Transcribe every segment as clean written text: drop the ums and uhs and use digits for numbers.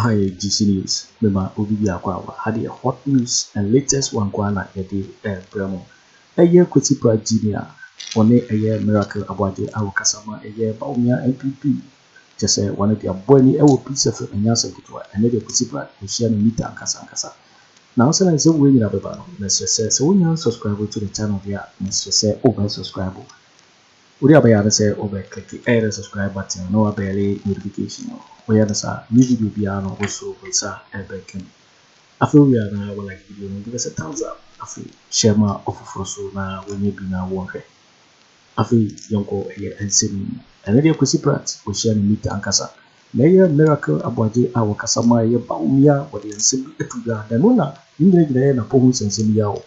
Ohio GC News. Mema Obibia Kwawa had a hot news and latest one Kwana Yadi Bremo. A year Kwesi Pratt Jr. One a year Miracle Abwade Awokasama a year Bawumia NPP. Just say one of the Abwani Ewo piece of Nyasa Kitwa and the Kwesi Pratt who share meet Ankasa. Now so I say we in Ababa. Let's say so when you subscribe to the channel here, let's say over subscribe. We are by say over click the subscribe button, no barely notification. We are the new video piano also with Ebekin. After we are now like video, give us a thumbs up. After share my offer so now when you be now one. After Yonko and Sammy and the Kwesi Pratt will share meet Ankasa. Mayor Miracle Abwade Awokasama Bawumia what is simply Etuga Danuna in the Napo and Semiyao.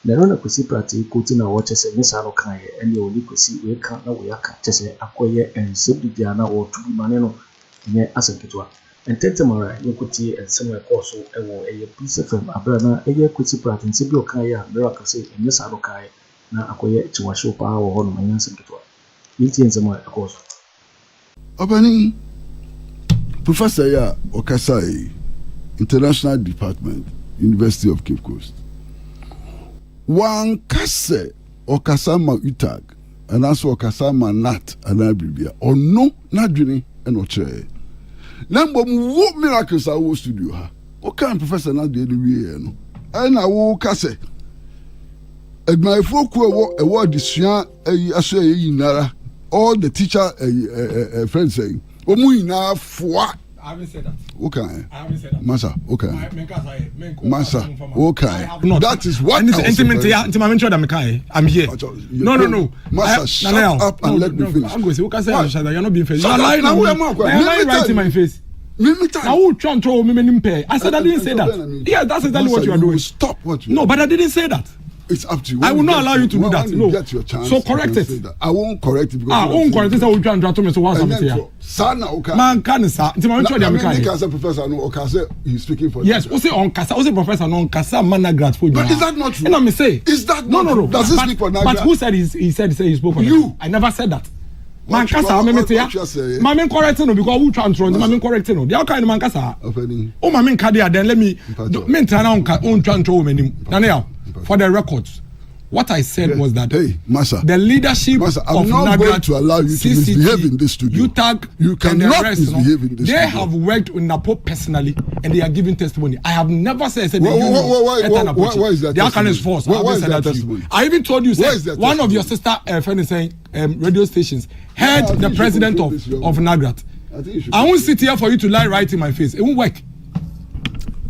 Narona Kwesi Pratt quoting our watches and Miss Alokai and the only Kwesi we can't know we are catches acquire and simply Diana or to be maneno near Asankitwa. And Tetamara, Yokuti and somewhere also a piece of Abrana, a year Kwesi Pratt and Sibio Kaya, Miracle say and Miss Alokai now acquire to a show power on my Asankitwa. Inti and somewhere, of course. Opening Professor Ya Okasai, International Department, University of Cape Coast. One kase Okasama Utag, and also Okasama Nat and Abribia, or no, not drinking and no chair. Number what miracles I was to do her. Okay, Professor Nat the no. And I will kase. And my folk were a word this year, Nara, all the teacher friends saying, Omuina for. I haven't said that. Okay. I haven't said that. Masa, okay. Masa, okay. That is what I'm here. No. Masa, shut up and let me finish. I'm going to say, you're not being fair. You're lying right in my face. Now who trying to throw me pay? I said I didn't say that. Yeah, that's exactly what you are doing. Stop what you. No, but I didn't say that. It's up to you. I will not allow you to do that. No. Get your chance, so correct it. I won't correct it because I won't correct it. I will try and draw to me. So once I'm here. Sana okay. Man can say. Professor no okay. He's speaking for. Yes. We say on Kasa. We say Professor no on Kasa. Man grad for you. But is that not true? And I'm say. Is that not no? Does he speak for Nagra? But who said he said he spoke for you? I never said that. Man Kasa. I'm say. Man correcting no because who trying to run? Man correcting no. They kind of man Kasa. Oh man Kadia. Then let me. Men turn on trying to me. Daniel, for the records. What I said was that the leadership I'm not going to allow you to misbehave in this studio. You cannot misbehave in this studio. They have worked with Napo personally and they are giving testimony. I have never said why is that? The Akan is false. I even told you one of your sister friend is saying radio stations heard the president of Nagrat. I won't sit here for you to lie right in my face. It won't work.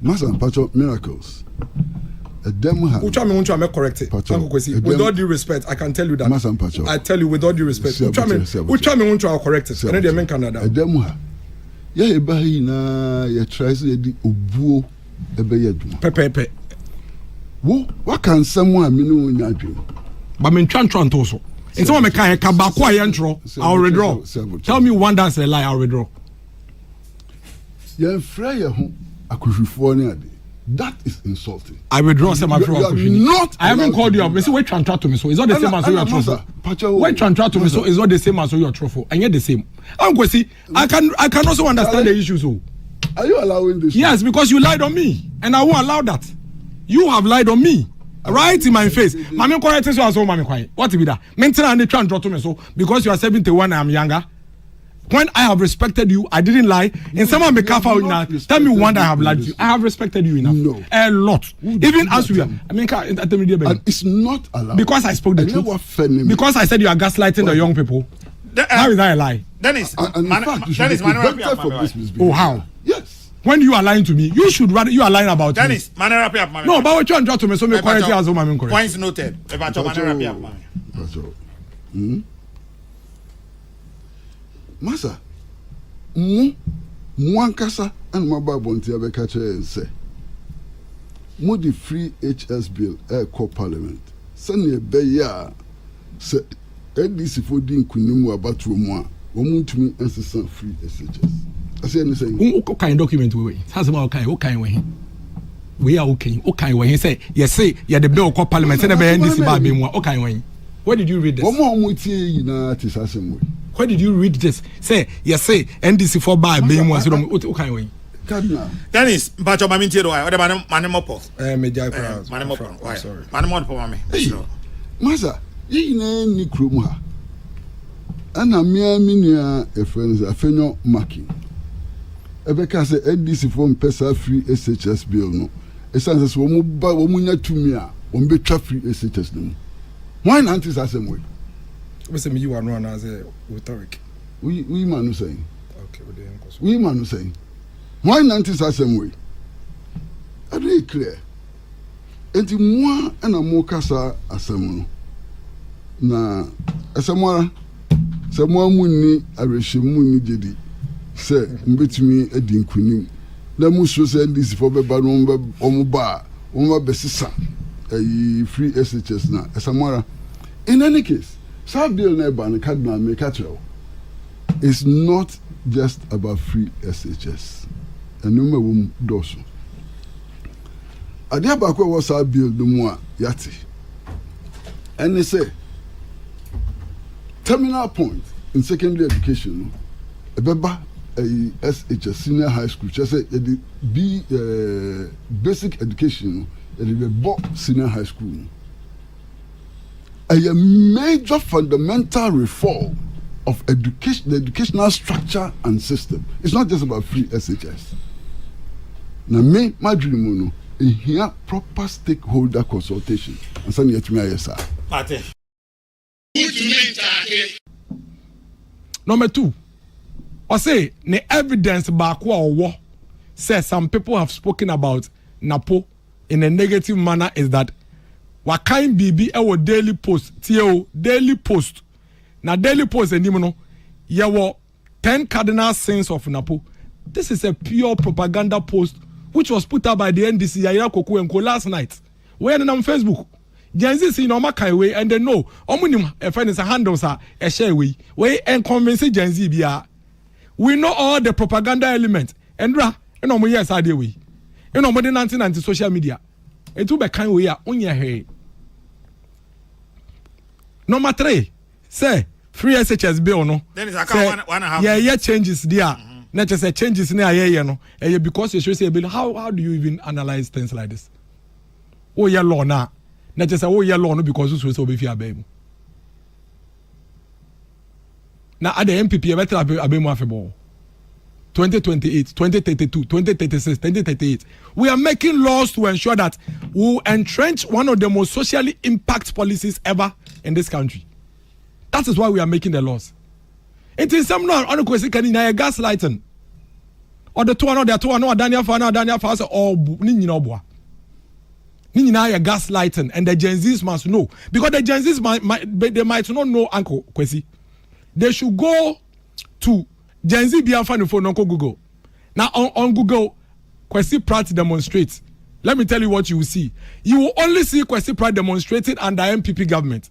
Master Pacho miracles. Which I may correct it. With all due respect, I can tell you that. I tell you with all due respect. Which I may correct it. And then they make Canada. Yeah, na ya try to di obuo ebe yeduma. Pepe. What can someone mean when you But me try to so. And someone make a kabako intro. I'll withdraw. Tell me one that's a lie. I'll withdraw. Yeah, Freya Akufo-Addo. That is insulting. I withdraw some of not. I haven't called you up. Me say wait transfer to me so it's not the same as your trophy. Wait transfer to me so it's not the same as your trophy. And yet the same. I'm going to see. I can also understand the issues. So. Are you allowing this? Yes, because you lied on me, and I won't allow that. You have lied on me. Right in my face. Mami correct so as mami quiet. What be that? Maintain and try and draw to me so because you are 71 and I'm younger. When I have respected you, I didn't lie. And someone be careful now. Tell me one that I have lied to you. I have respected you enough. No. A lot. Even as we are. I mean, it's not allowed. Because I spoke the truth. Because I said you are gaslighting the young people. How is that a lie? Dennis, oh, how? Yes. When you are lying to me, you should rather you are lying about Dennis, me. No, but what you are to me, so me correct you as well, correct. Points noted. Masa, Mwankasa and Mababonti Abekache and say, Modi free HS bill, Air Parliament. Send a beya, say, NDC for Din Kunimu about Rumwa, woman to me as a free SHS. I say anything. What kind of document we has about what kind way? We are okay. Okay, when he say, yes, say, you're the bill called Parliament, send a NDC by being what kind way? Where did you read this? Where did you read this? Say, yes, say, NDC for by being one. Okay, Cardinal. Dennis, but your mammy tell why. What about Manimopo? Manimopo. Why? Sorry. Manimopo, mammy. Masa, ye ni krumha. Ana minia a friends a fenyo marking. Ebeka say NDC from pesa free SHS bill no. Esanse wo mu ba wo munya tumi a wo be twa free SHS no. Why not is asem way? We say me you are no na say rhetoric. We man no saying. Okay, we man no saying. Why not is asem way? Are they clear? Enti mo ana mo kasa asem no. Na asemwara se mo amunni arehwemu ni jedi se mbetumi adi nkunim na mu so se ndisi for beba no omuba besisa free SHS na asemwara. In any case, South Bill Neba and Cardinal Mekachel is not just about free SHS. And no more dosu. Adiabako was South Bill the more yati. And they say terminal point in secondary education, a beba a SHS senior high school, just say be basic education, a senior high school. A major fundamental reform of education, the educational structure and system. It's not just about free SHS. Now, my dream is here proper stakeholder consultation. And so, yet me sir. Number 2, I say the evidence back war says some people have spoken about Napo in a negative manner is that Wakai BB our daily post, TO daily post. Now daily post and no, yawo 10 cardinal sins of Napo. This is a pure propaganda post which was put up by the NDC Agyarko and last night. Where on Facebook. Gen Z see no way and they know omunim a friend is a handles are a share way. We and convince Gen Z bia. We know all the propaganda elements. And no yes idea we. You know more than 1990 social media. It will be kind way on your head. Number 3, say free SHS bill no. Then it's a yeah changes there. Not just a changes in yeah no. Because you should say bill. How do you even analyze things like this? Oh yeah law now. Not just oh yeah law no because you should be fair baby. Now at the MPP better abemu afebo. 2028, 2032, 2036, 2038. We are making laws to ensure that we will entrench one of the most socially impact policies ever in this country. That is why we are making the laws. It is some no on Kwesi can gaslighting. Or the two Daniel Fana or Nini Nobwa. Nini gaslighting and the Gen Zs must know. Because the Gen Zs they might not know Uncle Kwesi. They should go to Gen Z be fan for no Google. Now on Google, Kwesi Pratt demonstrates. Let me tell you what you will see. You will only see Kwesi Pratt demonstrating under MPP government.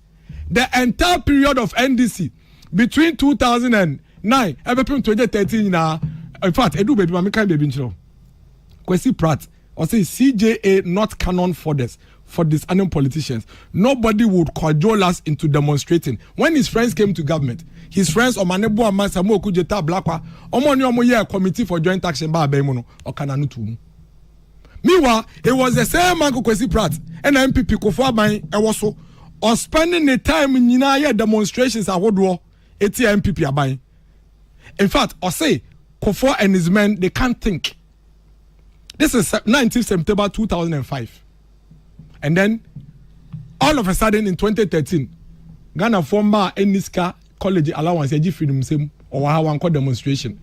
The entire period of NDC between 2009 and 2013 now. In fact, Edu baby, I can't be Kwesi Pratt or say CJA not canon for this. For these unknown politicians, nobody would cajole us into demonstrating. When his friends came to government, his friends Omanebo Amasamu Okujeta Blakwa, Omonyomoye committee for joint action by Bemono or Kananutu. Meanwhile, it was the same man Kwesi Pratt and MPP Kofuabani Ewoso or spending the time in Yinaya demonstrations at Wodwo, MPP Abai. In fact, I say Kofu and his men they can't think. This is 19th September 2005. And then, all of a sudden in 2013, Ghana former Eniska College allowance, a freedom same or how one call demonstration.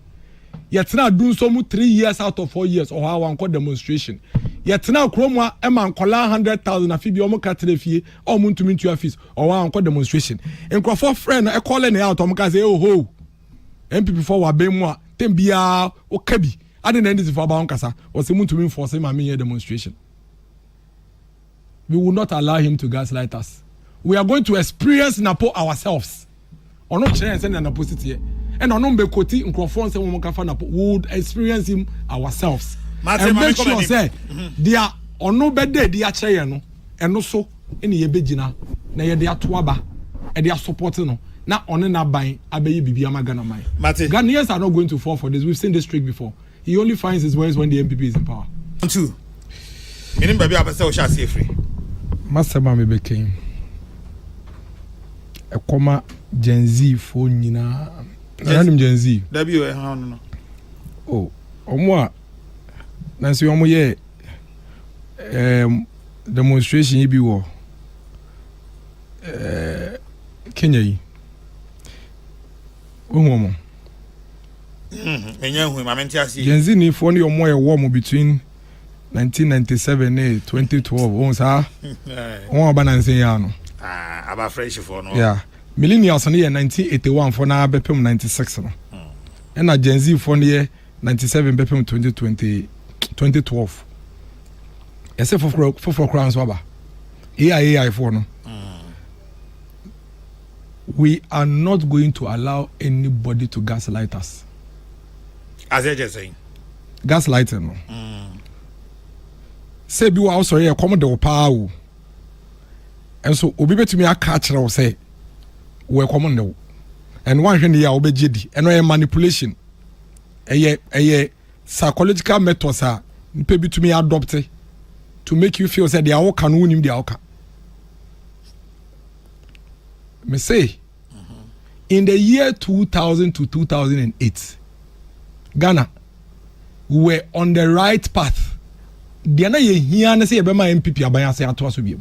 Yet now doing some 3 years out of 4 years or how one call demonstration. Yet now Chroma Emma Kola 100,000 a fee or Catrefi or Muntumintu fees or how one call demonstration. And Crawford friend, I call any out on Kaze, oh ho. MPP for Wabemwa, Tembia or Kebi. I didn't end this for Bankasa or Simuntumin for same a demonstration. We will not allow him to gaslight us. We are going to experience Napo ourselves. Or not chance and Napo city. And on be koti in Crawford and Napo. We would experience him ourselves. And make sure say they are on no bed day they are chayano and also any ebejina na ye they are tuaba and they are supporting no. Now on na buying abeyi bibi amagana mai. Ghanaians are not going to fall for this. We've seen this trick before. he only finds his ways when the MPP is in power. 2. Meaning baby I say we shall see free. Master Mami became a comma Gen Z phone nyina. Random Gen Z. W no. Oh, omwa nansi omo ye demonstration bi wo Kenya yi. Omo. Enya hu ma menti asi. Gen Z ni phone omo ye war between 1997 and 2012 on sa on abananse ya no aba fresh for no yeah millennials no year 1981 for na bepem 96 no and Gen Z for year 97 bepem 2012 ese for crowns waba AI for no we are not going to allow anybody to gaslight us as I just saying gaslighting no say bi wa also here come the power o and so obi betumi aka kire wo say we come no and one hwe ne ya obegedi and no manipulation eye psychological methods a nipa bitumi adopt to make you feel say they are can unim they are me say in the year 2000 to 2008 Ghana were on the right path. They na ye hia na say e be ma MPP aban ase ato aso biem.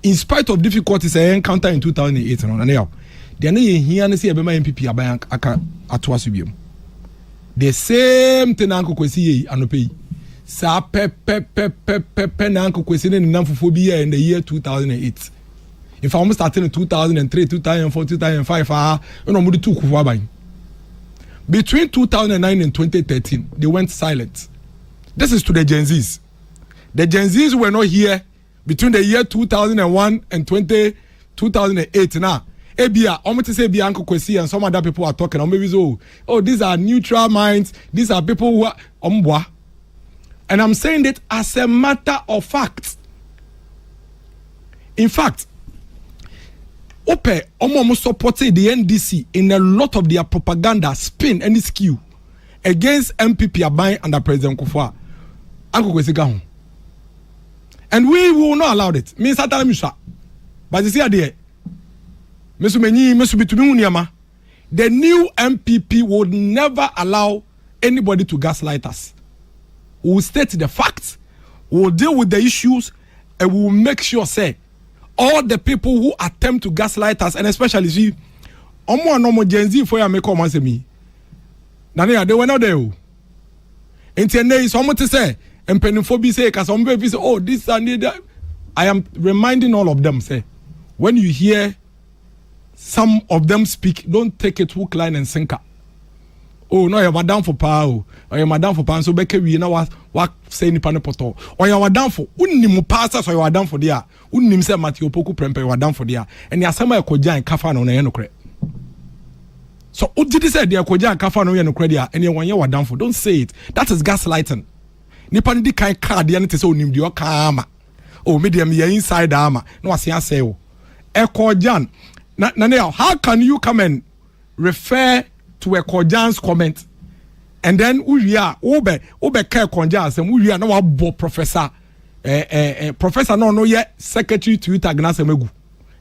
In spite of difficulties I encounter in 2008 no na now. They na ye hia na say e be ma MPP aban aka ato aso biem. The same thing Uncle Kwesi ye anope. Sa pe na Uncle Kwesi ne namfofo bi in the year 2008. If I almost started in 2003, 2004, 2005, you know, between 2009 and 2013, they went silent. This is to the Gen Zs. The Gen Zs were not here between the year 2001 and 2008. Now, Ebia, I'm to say Ebia, Uncle Kwesi, and some other people are talking. Or maybe so, oh, these are neutral minds. These are people who are ombwa. And I'm saying that as a matter of fact. In fact, Ope Omo supported the NDC in a lot of their propaganda, spin and skew against MPP Aban under President Akufo-Addo. Uncle Kwesi. And we will not allow it. Me satana misha. But you see there. The new MPP would never allow anybody to gaslight us. We will state the facts, we will deal with the issues, and we will make sure say all the people who attempt to gaslight us, and especially see, Omo Gen Z for ya make come and say me. Nania, they were not there. And today, someone to say, and penophobi say, because some people say, oh, this and that. I am reminding all of them, say, when you hear some of them speak, don't take it hook, line, and sinker. Oh, no, you're madam for power, or you're madam for power, so Becky, we know what say ni panepoto, or you're madam for unimu passes, or you're down for the unim say Matthew Poku Prempe, you're down for the and you're somewhere Koja and Kafan on a Yanocre. So, what did he say? They're Koja and Kafan on Yanocredia, and you're 1 year down for. Don't say it. That is gaslighting. Nipan di kai card, the anite so nim dio kama. Oh, medium ye inside armor. No, I say, oh, Ekojan. Now, how can you come and refer to a Kojan's comment, and then we are Obe Care Konjas, and we are now a professor, professor no yet secretary to Itagnasa Megu,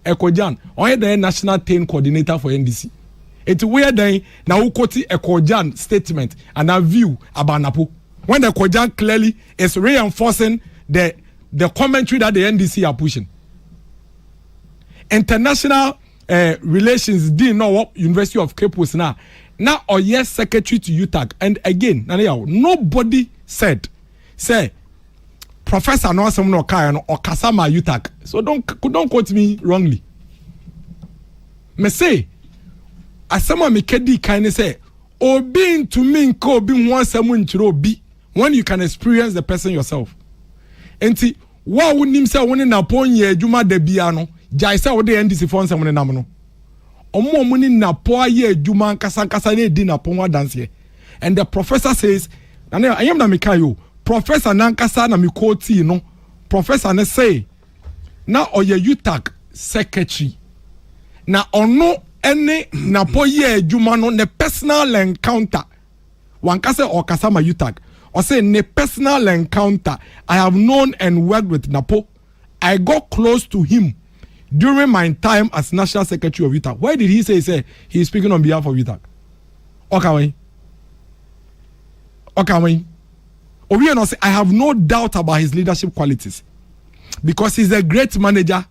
Ekojan, or the national team coordinator for NDC. It's weird day now Ukoti a Kojan statement and a view about Napo. When the Kojan clearly is reinforcing the commentary that the NDC are pushing. International relations dean now University of Cape Coast now or yes secretary to UTAG, and again nobody said say professor no some no kai or kasama UTAG, so don't quote me wrongly. Me say asama me kedi kind say obi to me ko obi one someone to be when you can experience the person yourself. Enti wa wonim say woni na ponye adwuma da bia no jai say wo de NDC fon sem ne nam no omo ni na po aye adwuma nkasa na edi na pon dance here. And the professor says na I am na me kai yo professor na nkasa na me quote no professor na say na oye UTAG secretary na ono ene na po ye adwuma no ne personal encounter wankase or kasama UTAG or say ne personal encounter I have known and worked with Napo. I got close to him during my time as National Secretary of UTAG. Why did he say he is speaking on behalf of UTAG? Okay. Obiano say I have no doubt about his leadership qualities because he's a great manager,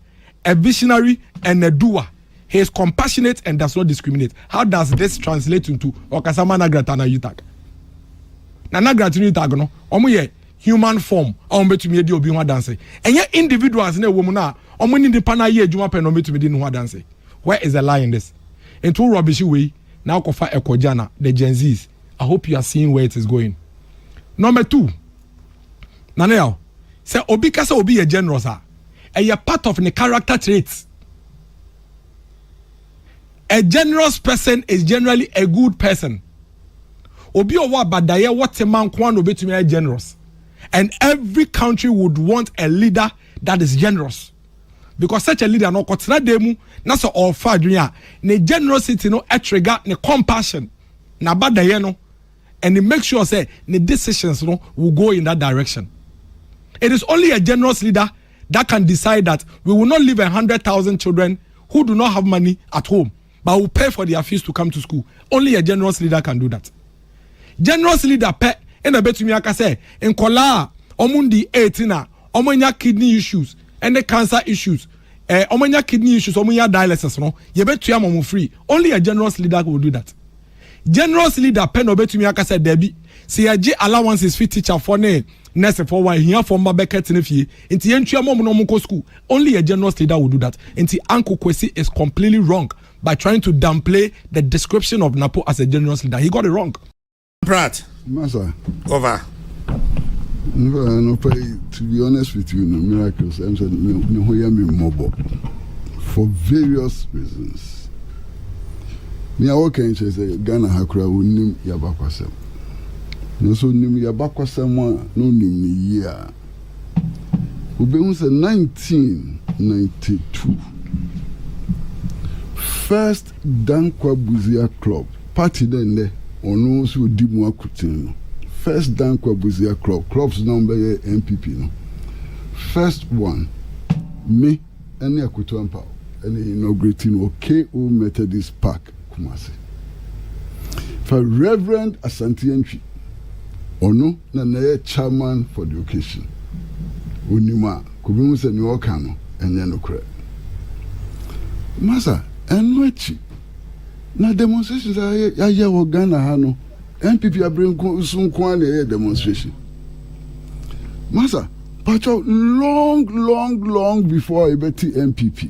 a visionary, and a doer. He is compassionate and does not discriminate. How does this translate into Okasama Nagratana UTAG? Nagratana UTAG no, omo human form. Omo betumi di obi ho dance. Enye individuals na woman na omo ni pana ye adwuma pe no betumi di no ho dance. Where is the lie in this? Into rubbish way. Now kofa ekojana the Gen Zs. I hope you are seeing where it is going. Number 2. Naneo say obi kasa obi a generous a part of the character traits. A generous person is generally a good person. Obi owa badaye what a man kwan obetumi generous. And every country would want a leader that is generous. Because such a leader no kotsena demu na so ofa adwene ne generosity no trigger ne compassion na badaye no and it makes sure say the decisions no will go in that direction. It is only a generous leader that can decide that we will not leave 100,000 children who do not have money at home but will pay for their fees to come to school. Only a generous leader can do that. Generous leader pe in a betumi aka say in kola omundi 18 omonya kidney issues and the cancer issues omonya kidney issues omonya dialysis no ye betua mo free. Only a generous leader will do that. Generous leader pe no betumi aka say debi see age allowances fit teacher for ne nurse for why here for mabeket ne fie nti yentua mom no mo school. Only a generous leader will do that. Nti Uncle Kwesi is completely wrong by trying to downplay the description of Napo as a generous leader. He got it wrong. Pratt. Masa. Over. No, to be honest with you, no miracles. I'm saying no hear me mobile for various reasons. Me I work in say Ghana hakura unim yabakwasem. No so nim yabakwasem no nim year. Ube say 1992. First Dankwa Buzia Club party then there ono so di mu akutin. First Dankwa Buzia Club clubs number MPP no. First one me any Akoto Ampa any inaugurating KO Methodist Park Kumasi. For Reverend Asante Entry ono na chairman for the occasion. Onima kubimu se ni okano enye no kre. Masa enwechi na demonstrations aye wo Ghana ha no MPP abrenko sunko na demonstration. Masa pacho long before ebeti MPP.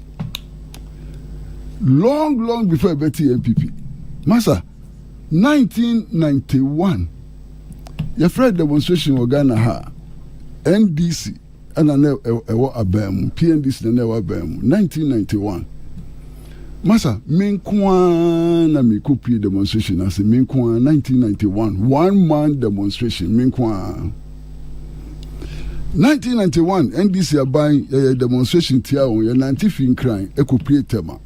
Long before ebeti MPP. Masa 1991 your friend demonstration wo Ghana ha NDC and ewo abem PNDC na ewo abem 1991. Masa minkwa na mikopi demonstration as minkwa 1991 one man demonstration minkwa 1991 NDC aban demonstration tia on ye 90 fin crime ekopi tema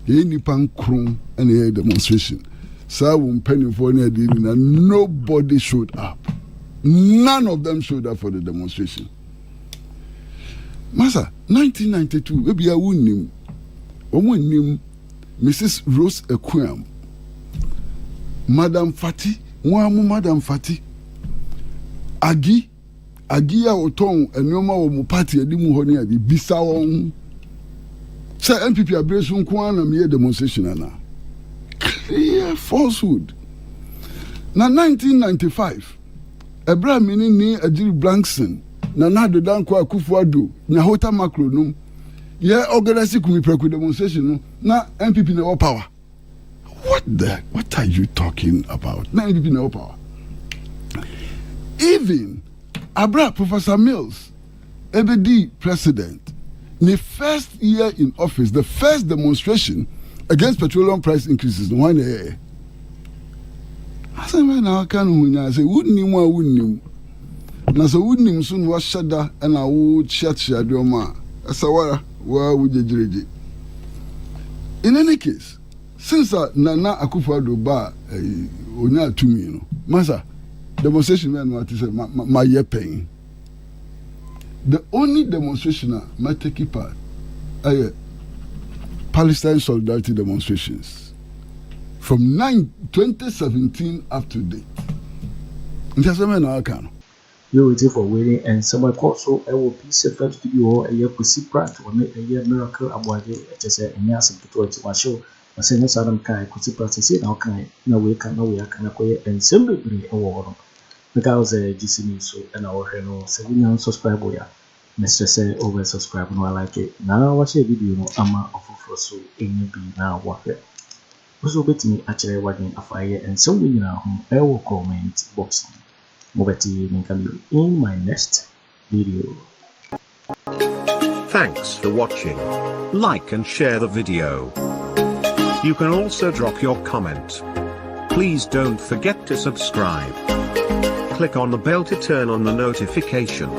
ye nipan krum and ye demonstration sa won penny for na nobody showed up. None of them showed up for the demonstration. Masa 1992 we be a wunim omonim Mrs. Rose Ekwam Madam Fati Madam Fati Agi ya oton enoma wo mu party edi mu ho ne adi bisa won say MPP abresu nko na me demonstration ana clear falsehood. Na 1995 Ebra mini ni Ajiri Blankson na nado danko Akufo-Addo nya hota macro num ye organize kumi preku demonstration na MPP na power. What are you talking about? Na MPP na power. Even Abra Professor Mills EBD president the first year in office the first demonstration against petroleum price increases no one eh asa na kan hunya say wunnim na so wunnim so no shada na wo chiat ma asawara wa wujejireje. In any case since Nana Akufo-Addo ba onya tumi no masa demonstration men what say my year paying. The only demonstration I take part Palestine solidarity demonstrations from 2017 up to date. Intercepted now can. You're waiting for waiting, and someone also I will be first video a year Kwesi Pratt or a year miracle Boakye Agyarko and Yasin to my show. I say no Adam Kai Kwesi Pratt say now kind no way can acquire and simply bring a war. Because GC so and our no 7 subscribe ya. Mr. Say over subscribe no I like it. Now watch a video no ama of so any be now what it. Also bet me actually watching Afriyie and so we now I will comment box. In my next video. Thanks for watching. Like and share the video. You can also drop your comment. Please don't forget to subscribe. Click on the bell to turn on the notification.